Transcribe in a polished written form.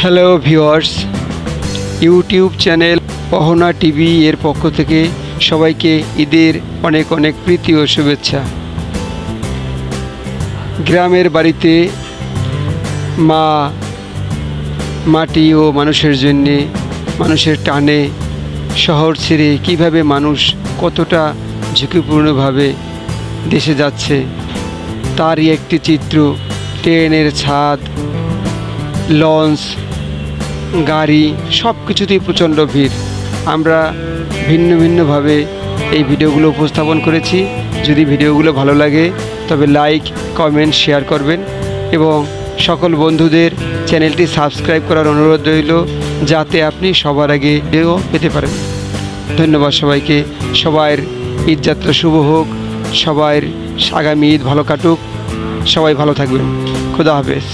Hello viewers, YouTube channel Ahona TV এর পক্ষ থেকে সবাইকে ঈদের অনেক অনেক প্রীতি ও শুভেচ্ছা। গ্রামের বাড়িতে মা মাটি ও মানুষের জন্যে, মানুষের টানে শহর ছেড়ে কীভাবে মানুষ কতটা ঝুঁকিপূর্ণভাবে দেশে যাচ্ছে তারই একটি চিত্র। ট্রেনের ছাদ, লঞ্চ, গাড়ি সব কিছুতেই প্রচণ্ড ভিড়। আমরা ভিন্ন ভিন্নভাবে এই ভিডিওগুলো উপস্থাপন করেছি। যদি ভিডিওগুলো ভালো লাগে তবে লাইক, কমেন্ট, শেয়ার করবেন এবং সকল বন্ধুদের চ্যানেলটি সাবস্ক্রাইব করার অনুরোধ রইল, যাতে আপনি সবার আগে ভিডিও পেতে পারেন। ধন্যবাদ সবাইকে। সবার ঈদযাত্রা শুভ হোক, সবার আগামী ঈদ ভালো কাটুক, সবাই ভালো থাকবেন। খোদা হাফেজ।